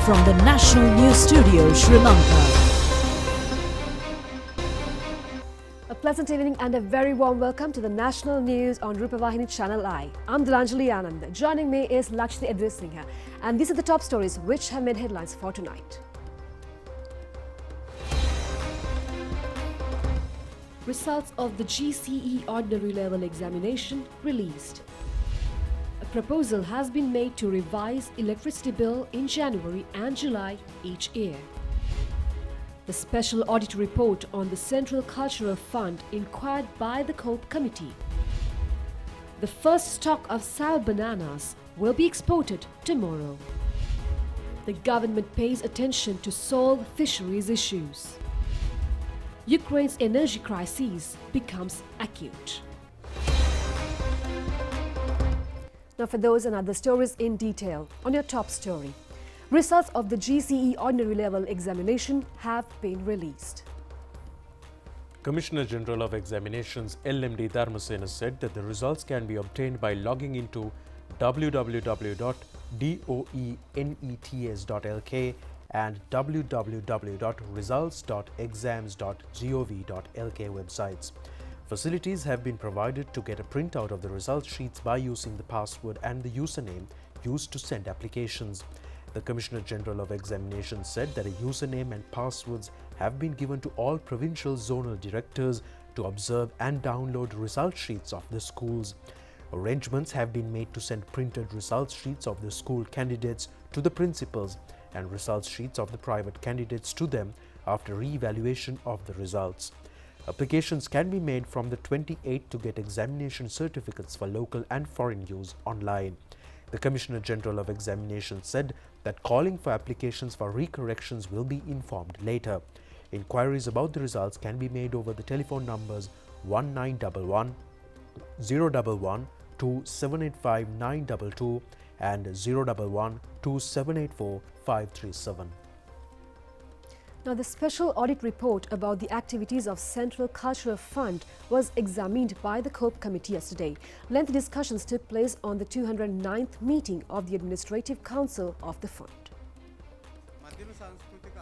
from the National News Studio, Sri Lanka. A pleasant evening and a very warm welcome to the National News on Rupavahini Channel I. I'm Dilanjali Anand. Joining me is Lakshmi Edrisingha. And these are the top stories which have made headlines for tonight. Results of the GCE Ordinary Level Examination released. A proposal has been made to revise electricity bill in January and July each year. The special audit report on the Central Cultural Fund inquired by the COPE Committee. The first stock of sour bananas will be exported tomorrow. The government pays attention to solve fisheries issues. Ukraine's energy crisis becomes acute. Now for those and other stories in detail, on your top story. Results of the GCE Ordinary Level Examination have been released. Commissioner General of Examinations LMD Dharmasena said that the results can be obtained by logging into www.doenets.lk and www.results.exams.gov.lk websites. Facilities have been provided to get a printout of the result sheets by using the password and the username used to send applications. The Commissioner General of Examinations said that a username and passwords have been given to all provincial zonal directors to observe and download result sheets of the schools. Arrangements have been made to send printed result sheets of the school candidates to the principals and result sheets of the private candidates to them after re-evaluation of the results. Applications can be made from the 28th to get examination certificates for local and foreign use online. The Commissioner General of Examinations said that calling for applications for recorrections will be informed later. Inquiries about the results can be made over the telephone numbers 1911 011 2785 922 and 011 2784 537. Now, the special audit report about the activities of Central Cultural Fund was examined by the COPE Committee yesterday. Lengthy discussions took place on the 209th meeting of the Administrative Council of the Fund.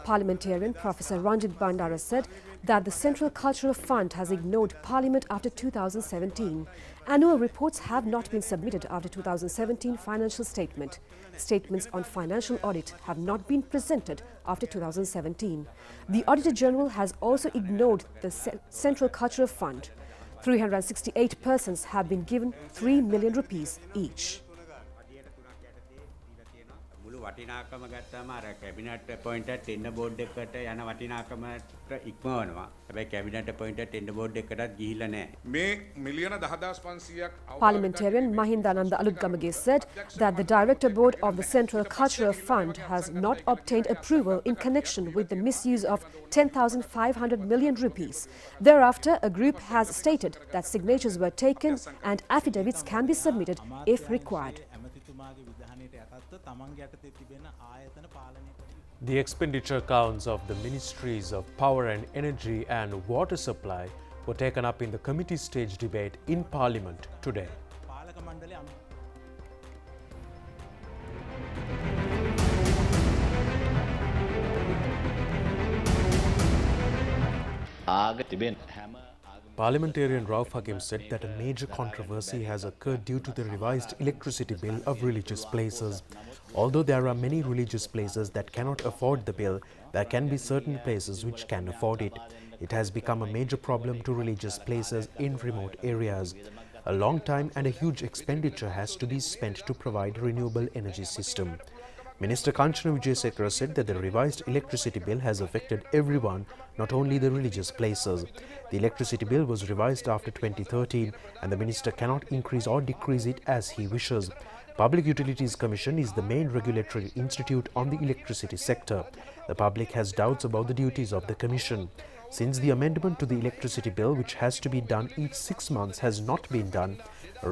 Parliamentarian Professor Ranjit Bandara said that the Central Cultural Fund has ignored Parliament after 2017. Annual reports have not been submitted after 2017 financial statement. Statements on financial audit have not been presented after 2017. The Auditor General has also ignored the Central Cultural Fund. 368 persons have been given 3 million rupees each. වටිනාකම ගත්තාම අර cabinet අපොයින්ටඩ් tender board එකකට යන වටිනාකමට ඉක්මවනවා. හැබැයි cabinet අපොයින්ටඩ් tender board එකකටත් ගිහිල්ලා නැහැ. මේ මිලියන 10500ක් Parliamentarian Mahindananda Alutgamage said that the Director Board of the Central Cultural Fund has not obtained approval in connection with the misuse of 10,500 million rupees. Thereafter, a group has stated that signatures were taken and affidavits can be submitted if required. The expenditure accounts of the Ministries of Power and Energy and Water Supply were taken up in the committee stage debate in Parliament today. Parliamentarian Rauf Hakim said that a major controversy has occurred due to the revised electricity bill of religious places. Although there are many religious places that cannot afford the bill, there can be certain places which can afford it. It has become a major problem to religious places in remote areas. A long time and a huge expenditure has to be spent to provide renewable energy system. Minister Kanchana Wijesekara said that the revised electricity bill has affected everyone, not only the religious places. The electricity bill was revised after 2013 and the minister cannot increase or decrease it as he wishes. Public Utilities Commission is the main regulatory institute on the electricity sector. The public has doubts about the duties of the Commission. Since the amendment to the electricity bill, which has to be done each 6 months, has not been done,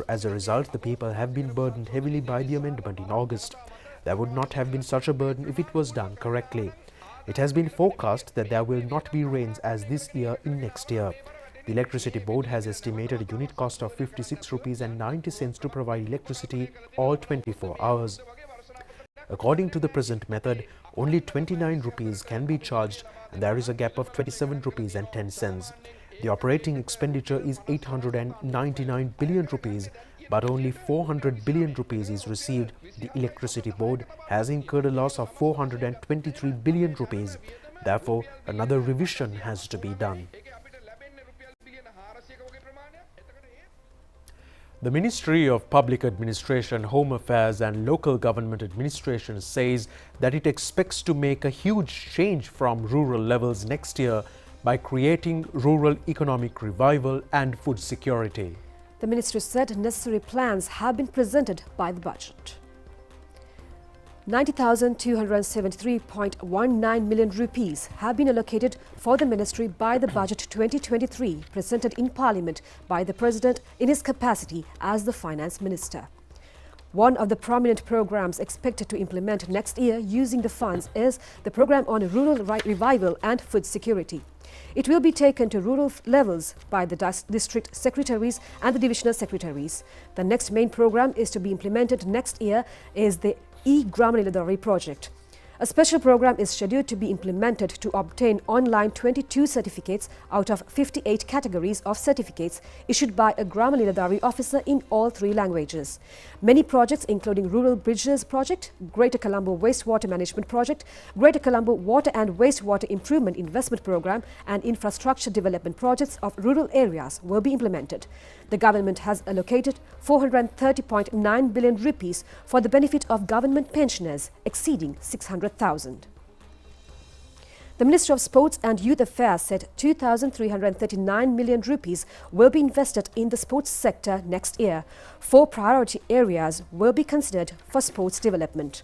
as a result, the people have been burdened heavily by the amendment in August. There would not have been such a burden if it was done correctly. It has been forecast that there will not be rains as this year in next year. The Electricity Board has estimated a unit cost of 56 rupees and 90 cents to provide electricity all 24 hours. According to the present method, only 29 rupees can be charged and there is a gap of 27 rupees and 10 cents. The operating expenditure is 899 billion rupees, but only 400 billion rupees is received. The Electricity Board has incurred a loss of 423 billion rupees. Therefore, another revision has to be done. The Ministry of Public Administration, Home Affairs and Local Government Administration says that it expects to make a huge change from rural levels next year by creating rural economic revival and food security. The ministry said necessary plans have been presented by the budget. 90,273.19 million rupees have been allocated for the ministry by the Budget 2023 presented in Parliament by the President in his capacity as the Finance Minister. One of the prominent programs expected to implement next year using the funds is the program on rural revival and food security. It will be taken to rural levels by the district secretaries and the divisional secretaries. The next main program is to be implemented next year is the E-Gramanilladari project. A special program is scheduled to be implemented to obtain online 22 certificates out of 58 categories of certificates issued by a Gramanilladari officer in all 3 languages. Many projects including Rural Bridges Project, Greater Colombo Wastewater Management Project, Greater Colombo Water and Wastewater Improvement Investment Program and infrastructure development projects of rural areas will be implemented. The government has allocated 430.9 billion rupees for the benefit of government pensioners, exceeding 600,000. The Ministry of Sports and Youth Affairs said 2,339 million rupees will be invested in the sports sector next year. 4 priority areas will be considered for sports development.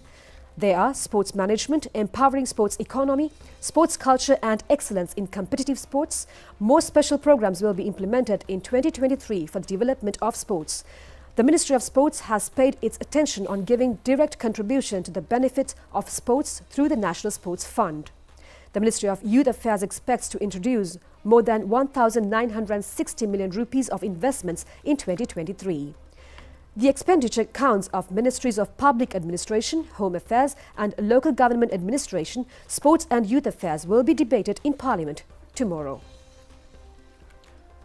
They are sports management, empowering sports economy, sports culture and excellence in competitive sports. More special programs will be implemented in 2023 for the development of sports. The Ministry of Sports has paid its attention on giving direct contribution to the benefit of sports through the National Sports Fund. The Ministry of Youth Affairs expects to introduce more than 1,960 million rupees of investments in 2023. The expenditure accounts of Ministries of Public Administration, Home Affairs and Local Government Administration, Sports and Youth Affairs will be debated in Parliament tomorrow.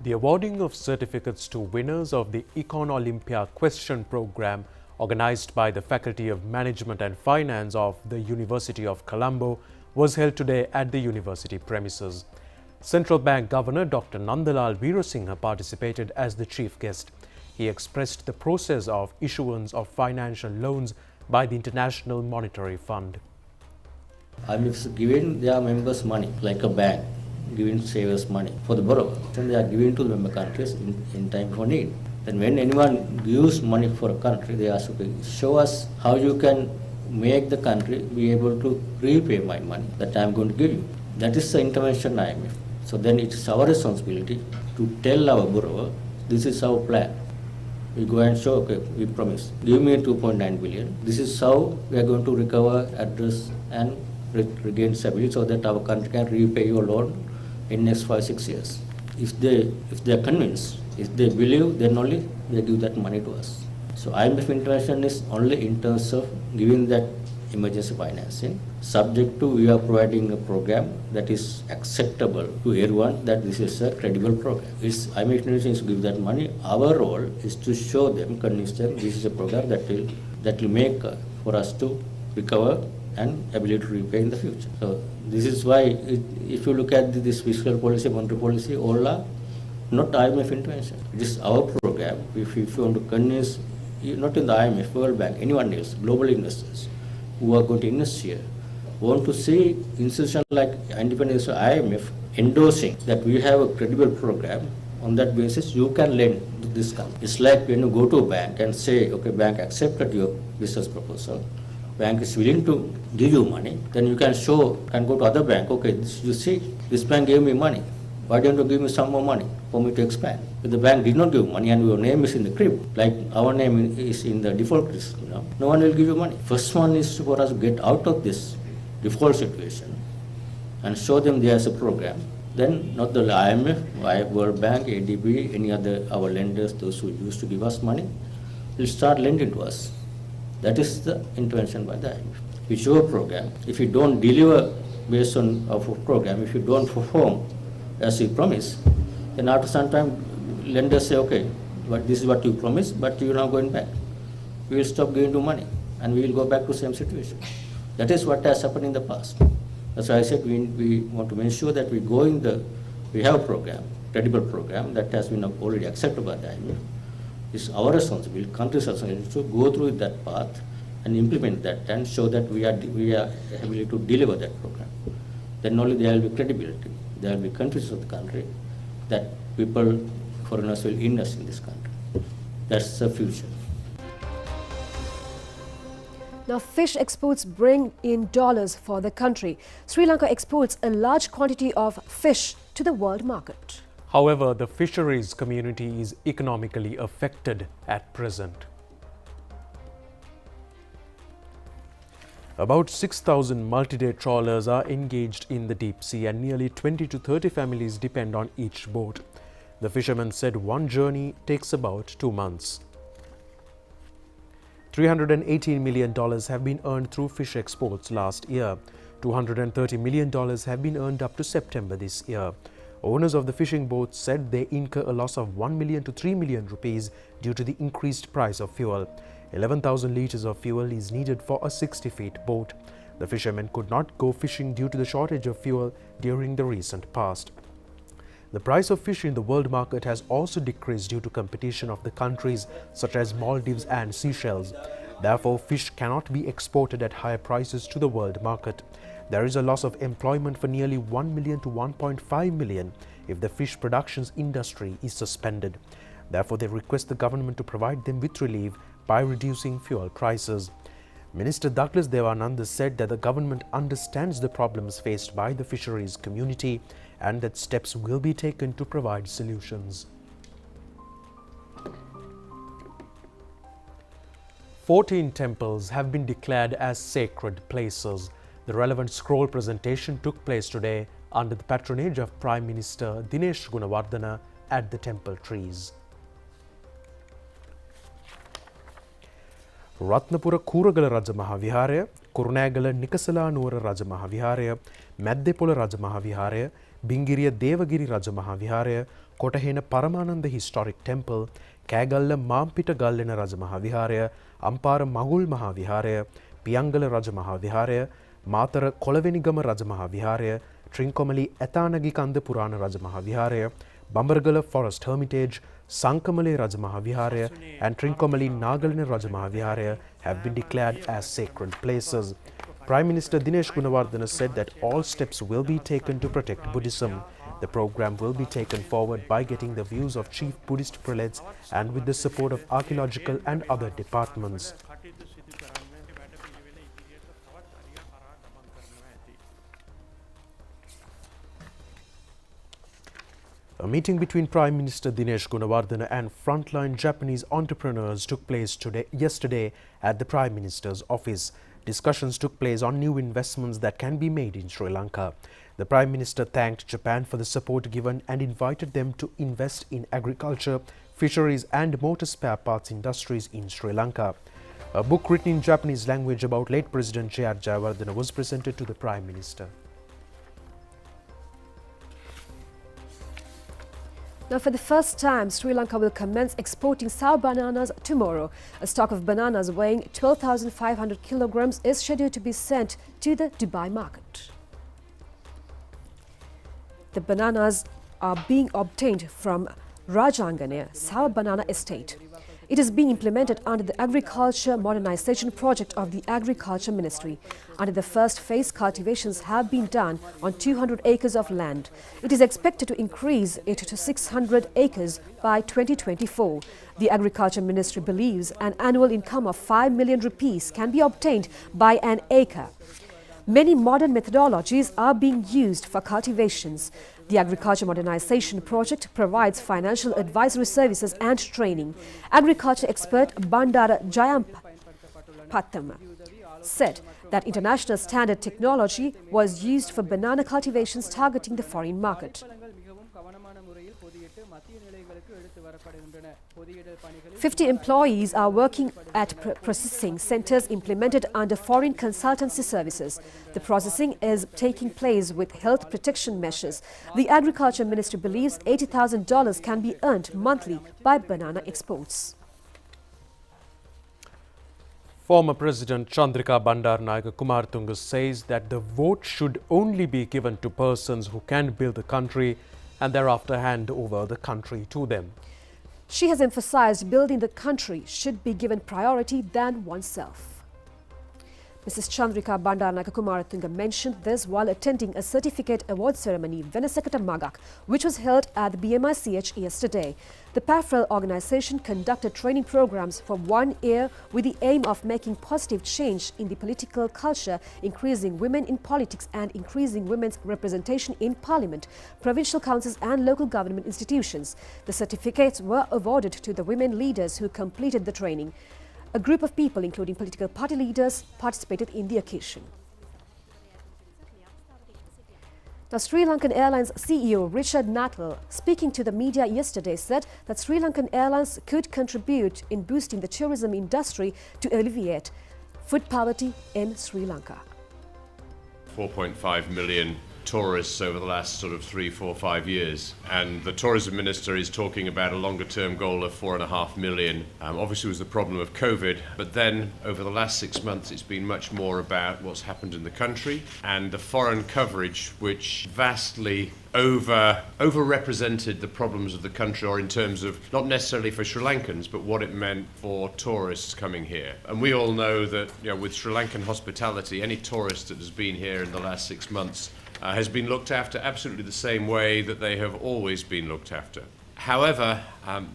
The awarding of certificates to winners of the Econ Olympia question program organized by the Faculty of Management and Finance of the University of Colombo was held today at the university premises. Central Bank Governor Dr. Nandalal Veerasinghe participated as the chief guest. He expressed the process of issuance of financial loans by the International Monetary Fund. IMF giving their members money, like a bank, giving savers money for the borrower. Then they are giving to the member countries in time of need. Then when anyone gives money for a country, they ask, okay, show us how you can make the country be able to repay my money that I am going to give you. That is the intervention IMF. So then it is our responsibility to tell our borrower, this is our plan. We go and show, okay, we promise, give me 2.9 billion. This is how we are going to recover, address and regain stability so that our country can repay your loan in next 5-6 years. If they are convinced, if they believe, then only they give that money to us. So IMF intervention is only in terms of giving that emergency financing, subject to we are providing a program that is acceptable to everyone, that this is a credible program. It's IMF intervention is to give that money. Our role is to show them, convince them this is a program that will make for us to recover and ability to repay in the future. So this is why if you look at this fiscal policy, monetary policy, all are not IMF intervention. It is our program. If you want to convince, not in the IMF, World Bank, anyone else, global investors who are going to invest here, want to see institutions like independent IMF endorsing that we have a credible program. On that basis, you can lend to this country. It's like when you go to a bank and say, okay, bank accepted your business proposal. Bank is willing to give you money. Then you can show and go to other bank. Okay, you see, this bank gave me money. Why don't you give me some more money for me to expand? If the bank did not give money and your name is in the crib, like our name is in the default list, no one will give you money. First one is for us to get out of this default situation and show them there is a program. Then not the IMF, World Bank, ADB, any other our lenders, those who used to give us money, will start lending to us. That is the intervention by the IMF. we show a program. If you don't deliver based on our program, if you don't perform as you promise, then after some time, lenders say, okay, but this is what you promised, but you're not going back. We will stop giving you money, and we will go back to the same situation. That is what has happened in the past. That's why I said we want to ensure that we have a program, credible program that has been already accepted by the IMF. It's our responsibility, country's responsibility, to go through that path and implement that and show that we are able to deliver that program. Then only there will be credibility. There will be countries of the country that people, foreigners will invest in this country. That's the future. Now, fish exports bring in dollars for the country. Sri Lanka exports a large quantity of fish to the world market. However, the fisheries community is economically affected at present. About 6,000 multi-day trawlers are engaged in the deep sea and nearly 20 to 30 families depend on each boat. The fishermen said one journey takes about 2 months. $318 million have been earned through fish exports last year. $230 million have been earned up to September this year. Owners of the fishing boats said they incur a loss of 1 million to 3 million rupees due to the increased price of fuel. 11,000 litres of fuel is needed for a 60-feet boat. The fishermen could not go fishing due to the shortage of fuel during the recent past. The price of fish in the world market has also decreased due to competition of the countries such as Maldives and Seychelles. Therefore, fish cannot be exported at higher prices to the world market. There is a loss of employment for nearly 1 million to 1.5 million if the fish productions industry is suspended. Therefore, they request the government to provide them with relief by reducing fuel prices. Minister Douglas Devananda said that the government understands the problems faced by the fisheries community and that steps will be taken to provide solutions. 14 temples have been declared as sacred places. The relevant scroll presentation took place today under the patronage of Prime Minister Dinesh Gunawardena at the temple trees. Ratnapura Kuragala Raja Mahaviharaya, Kurunagala Nikasala Nura Raja Mahaviharaya, Maddepola Raja Mahaviharaya, Bingiriya Devagiri Raja Mahaviharaya, Kotahena Paramananda Historic Temple, Kagalla Mampita Gallena Raja Mahaviharaya, Ampara Magul Mahaviharaya, Piyangala Raja Mahaviharaya, Matara Kolavenigama Raja Mahaviharaya, Trincomalee Ethanagi Kanda Purana Raja Mahaviharaya, Bambargala Forest Hermitage, Sankamale Raja Mahaviharaya and Trincomalee Nagalina Raja Mahaviharaya have been declared as sacred places. Prime Minister Dinesh Gunawardena said that all steps will be taken to protect Buddhism. The program will be taken forward by getting the views of chief Buddhist prelates and with the support of archaeological and other departments. A meeting between Prime Minister Dinesh Gunawardena and frontline Japanese entrepreneurs took place yesterday at the Prime Minister's office. Discussions took place on new investments that can be made in Sri Lanka. The Prime Minister thanked Japan for the support given and invited them to invest in agriculture, fisheries and motor spare parts industries in Sri Lanka. A book written in Japanese language about late President J.R. Jayawardena was presented to the Prime Minister. Now, for the first time, Sri Lanka will commence exporting sour bananas tomorrow. A stock of bananas weighing 12,500 kilograms is scheduled to be sent to the Dubai market. The bananas are being obtained from Rajangane Sour Banana Estate. It is being implemented under the Agriculture Modernization Project of the Agriculture Ministry. Under the first phase, cultivations have been done on 200 acres of land. It is expected to increase it to 600 acres by 2024. The Agriculture Ministry believes an annual income of 5 million rupees can be obtained by an acre. Many modern methodologies are being used for cultivations. The Agriculture Modernization Project provides financial advisory services and training. Agriculture expert Bandara Jayampatham said that international standard technology was used for banana cultivations targeting the foreign market. 50 employees are working at processing centres implemented under foreign consultancy services. The processing is taking place with health protection measures. The Agriculture Ministry believes $80,000 can be earned monthly by banana exports. Former President Chandrika Bandaranaike Kumartunga says that the vote should only be given to persons who can build the country and thereafter hand over the country to them. She has emphasized building the country should be given priority than oneself. Mrs. Chandrika Bandaranaike Kumaratunga mentioned this while attending a certificate award ceremony Venesakata Magak, which was held at the BMICH yesterday. The PAFREL organization conducted training programs for 1 year with the aim of making positive change in the political culture, increasing women in politics and increasing women's representation in parliament, provincial councils and local government institutions. The certificates were awarded to the women leaders who completed the training. A group of people, including political party leaders, participated in the occasion. Now, Sri Lankan Airlines CEO Richard Natwal, speaking to the media yesterday, said that Sri Lankan Airlines could contribute in boosting the tourism industry to alleviate food poverty in Sri Lanka. 4.5 million tourists over the last sort of 3, 4, 5 years, and the tourism minister is talking about a longer term goal of 4.5 million. Obviously it was the problem of COVID, but then over the last 6 months it's been much more about what's happened in the country and the foreign coverage, which vastly overrepresented the problems of the country, or in terms of not necessarily for Sri Lankans, but what it meant for tourists coming here. And we all know that, you know, with Sri Lankan hospitality, any tourist that has been here in the last 6 months has been looked after absolutely the same way that they have always been looked after. However,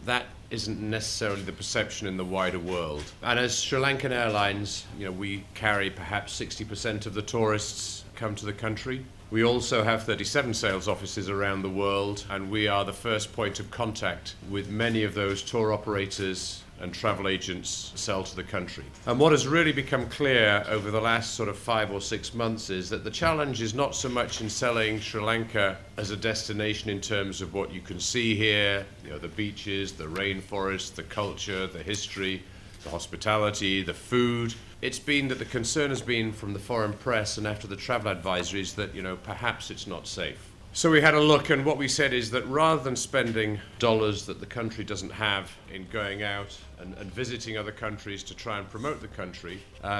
that isn't necessarily the perception in the wider world. And as Sri Lankan Airlines, you know, we carry perhaps 60% of the tourists come to the country. We also have 37 sales offices around the world, and we are the first point of contact with many of those tour operators and travel agents sell to the country. And what has really become clear over the last sort of 5 or 6 months is that the challenge is not so much in selling Sri Lanka as a destination in terms of what you can see here, you know, the beaches, the rainforest, the culture, the history, the hospitality, the food. It's been that the concern has been from the foreign press and after the travel advisories that, you know, perhaps it's not safe. So we had a look, and what we said is that rather than spending dollars that the country doesn't have in going out and visiting other countries to try and promote the country,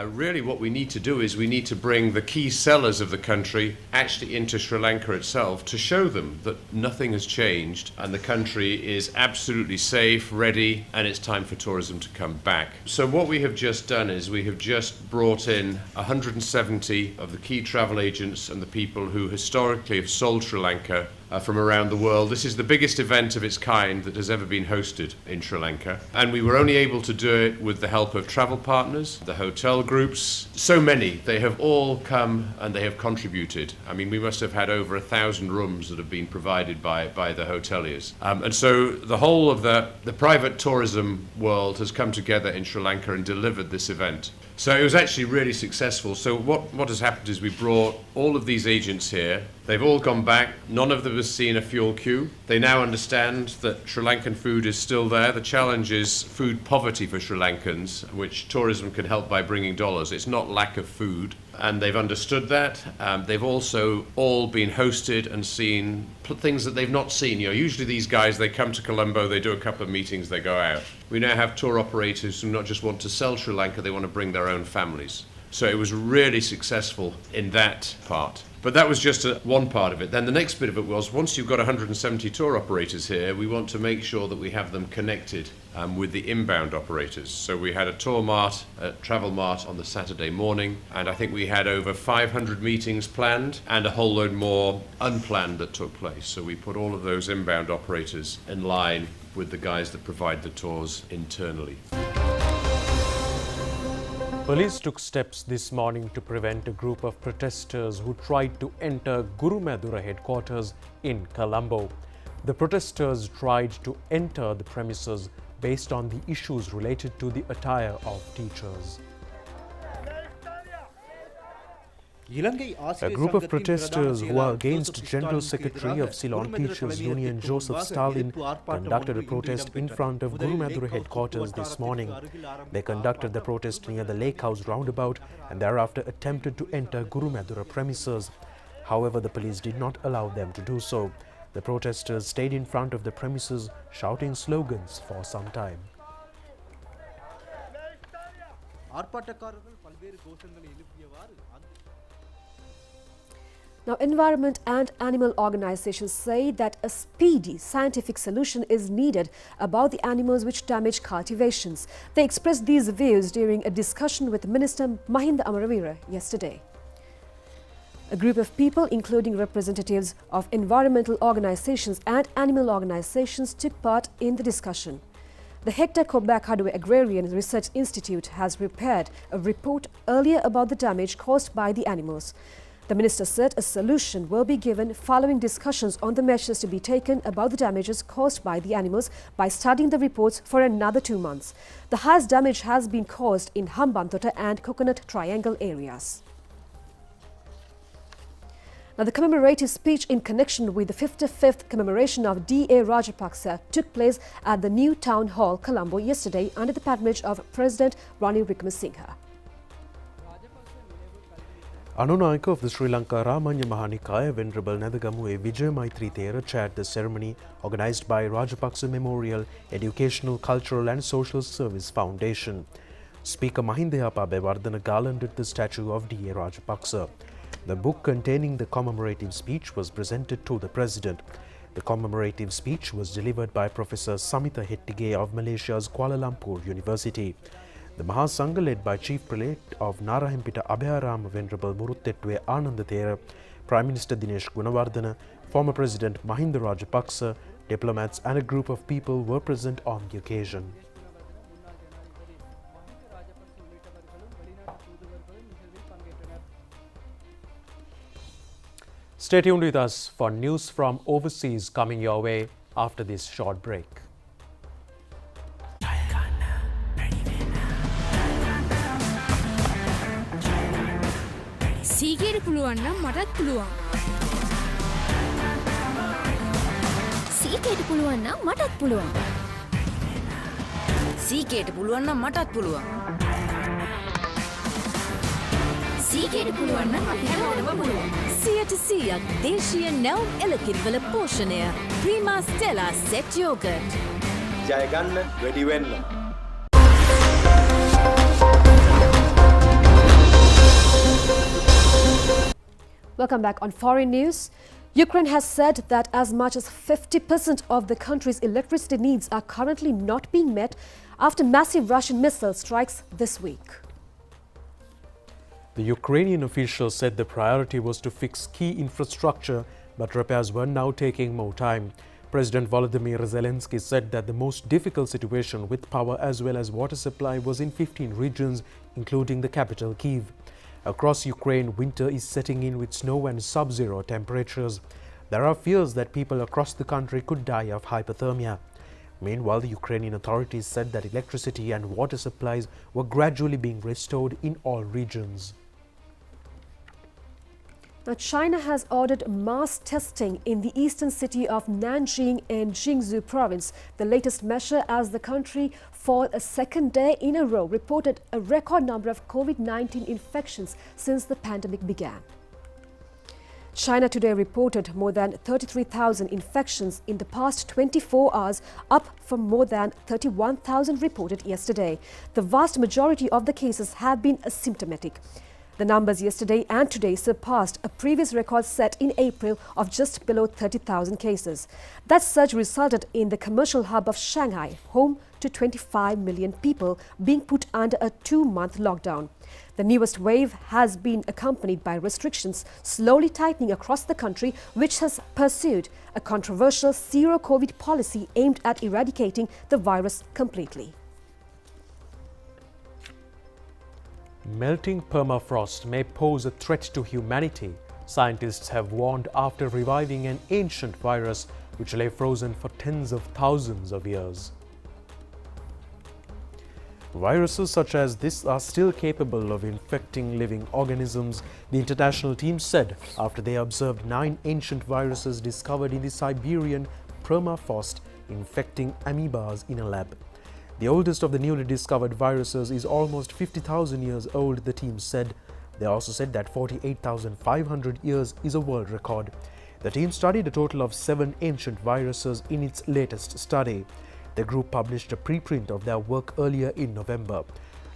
really what we need to do is we need to bring the key sellers of the country actually into Sri Lanka itself to show them that nothing has changed and the country is absolutely safe, ready, and it's time for tourism to come back. So what we have just done is we have just brought in 170 of the key travel agents and the people who historically have sold Sri Lanka from around the world. This is the biggest event of its kind that has ever been hosted in Sri Lanka, and we were only able to do it with the help of travel partners, the hotel groups, so many. They have all come and they have contributed. I mean, we must have had over 1,000 rooms that have been provided by the hoteliers. And so the whole of the private tourism world has come together in Sri Lanka and delivered this event. So it was actually really successful. So what has happened is we brought all of these agents here. They've all gone back. None of them has seen a fuel queue. They now understand that Sri Lankan food is still there. The challenge is food poverty for Sri Lankans, which tourism can help by bringing dollars. It's not lack of food. And they've understood that. They've also all been hosted and seen things that they've not seen. You know, usually these guys, they come to Colombo, they do a couple of meetings, they go out. We now have tour operators who not just want to sell Sri Lanka, they want to bring their own families. So it was really successful in that part. But that was just one part of it. Then the next bit of it was, once you've got 170 tour operators here, we want to make sure that we have them connected with the inbound operators. So we had a tour mart, a travel mart on the Saturday morning, and I think we had over 500 meetings planned and a whole load more unplanned that took place. So we put all of those inbound operators in line with the guys that provide the tours internally. Police took steps this morning to prevent a group of protesters who tried to enter Gurumadura headquarters in Colombo. The protesters tried to enter the premises based on the issues related to the attire of teachers. A group of protesters who are against General Secretary of Ceylon Teachers Union Joseph Stalin conducted a protest in front of Gurumadura headquarters this morning. They conducted the protest near the Lake House roundabout and thereafter attempted to enter Gurumadura premises. However, the police did not allow them to do so. The protesters stayed in front of the premises shouting slogans for some time. Now, environment and animal organizations say that a speedy scientific solution is needed about the animals which damage cultivations. They expressed these views during a discussion with Minister Mahinda Amaravira yesterday. A group of people, including representatives of environmental organizations and animal organizations, took part in the discussion. The Hector Kobak Agrarian Research Institute has prepared a report earlier about the damage caused by the animals. The minister said a solution will be given following discussions on the measures to be taken about the damages caused by the animals by studying the reports for another 2 months. The highest damage has been caused in Hambantota and Coconut Triangle areas. Now, the commemorative speech in connection with the 55th commemoration of D.A. Rajapaksa took place at the new town hall, Colombo, yesterday under the patronage of President Ranil Wickremesinghe. Anunayaka of the Sri Lanka Ramanya Mahanikaya, Venerable Nadagamu Vijay Maitri Thera, chaired the ceremony organised by Rajapaksa Memorial Educational, Cultural and Social Service Foundation. Speaker Mahindayapa Bewardana garlanded the statue of D.A. Rajapaksa. The book containing the commemorative speech was presented to the President. The commemorative speech was delivered by Professor Samitha Hettige of Malaysia's Kuala Lumpur University. The Mahasangha, led by Chief Prelate of Narahimpita Abhayarama Venerable Muruttettuwe Ananda Thera, Prime Minister Dinesh Gunawardena, former President Mahinda Rajapaksa, diplomats and a group of people were present on the occasion. Stay tuned with us for news from overseas coming your way after this short break. සීගේට පුළුවන් නම් මටත් පුළුවන්. සීගේට පුළුවන් නම් මටත් පුළුවන්. සීගේට පුළුවන් නම් මටත් පුළුවන්. සීගේට පුළුවන් නම් අපි හැමෝටම පුළුවන්. 100% දේශීය නැවුම් එලකිරි වල පෝෂණය. Prima Stella set yoghurt. ජය ගන්න වැඩි වෙන්න. Welcome back on Foreign News. Ukraine has said that as much as 50% of the country's electricity needs are currently not being met after massive Russian missile strikes this week. The Ukrainian officials said the priority was to fix key infrastructure, but repairs were now taking more time. President Volodymyr Zelensky said that the most difficult situation with power as well as water supply was in 15 regions, including the capital Kyiv. Across Ukraine, winter is setting in with snow and sub-zero temperatures. There are fears that people across the country could die of hypothermia. Meanwhile, the Ukrainian authorities said that electricity and water supplies were gradually being restored in all regions. Now, China has ordered mass testing in the eastern city of Nanjing in Jiangsu province, the latest measure as the country for a second day in a row reported a record number of COVID-19 infections since the pandemic began. China today reported more than 33,000 infections in the past 24 hours, up from more than 31,000 reported yesterday. The vast majority of the cases have been asymptomatic. The numbers yesterday and today surpassed a previous record set in April of just below 30,000 cases. That surge resulted in the commercial hub of Shanghai, home to 25 million people, being put under a 2-month lockdown. The newest wave has been accompanied by restrictions slowly tightening across the country, which has pursued a controversial zero-COVID policy aimed at eradicating the virus completely. Melting permafrost may pose a threat to humanity, scientists have warned after reviving an ancient virus which lay frozen for tens of thousands of years. Viruses such as this are still capable of infecting living organisms, the international team said after they observed 9 ancient viruses discovered in the Siberian permafrost infecting amoebas in a lab. The oldest of the newly discovered viruses is almost 50,000 years old, the team said. They also said that 48,500 years is a world record. The team studied a total of 7 ancient viruses in its latest study. The group published a preprint of their work earlier in November.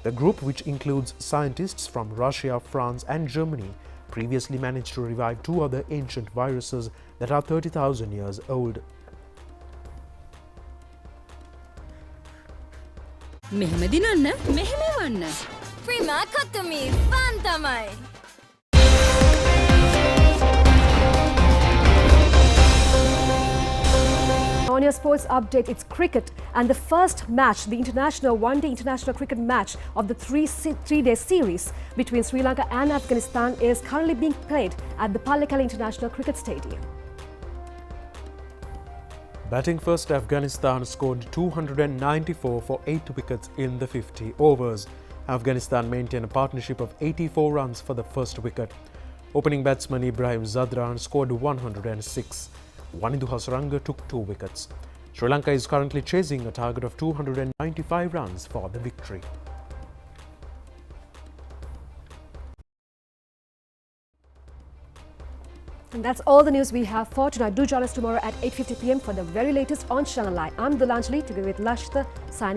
The group, which includes scientists from Russia, France and Germany, previously managed to revive 2 other ancient viruses that are 30,000 years old. මෙහෙම දිනන්න මෙහෙම වන්න Prima කොතුමි fun තමයි On your sports update, it's cricket and the first match, the one-day international cricket match of the three-day series between Sri Lanka and Afghanistan is currently being played at the Pallekele International Cricket Stadium. Batting first, Afghanistan scored 294 for 8 wickets in the 50 overs. Afghanistan maintained a partnership of 84 runs for the first wicket. Opening batsman Ibrahim Zadran scored 106. Wanindu Hasranga took 2 wickets. Sri Lanka is currently chasing a target of 295 runs for the victory. And that's all the news we have for tonight. Do join us tomorrow at 8:50 p.m. for the very latest on Channel Eye. I'm Delanjali, together with Lashta, signing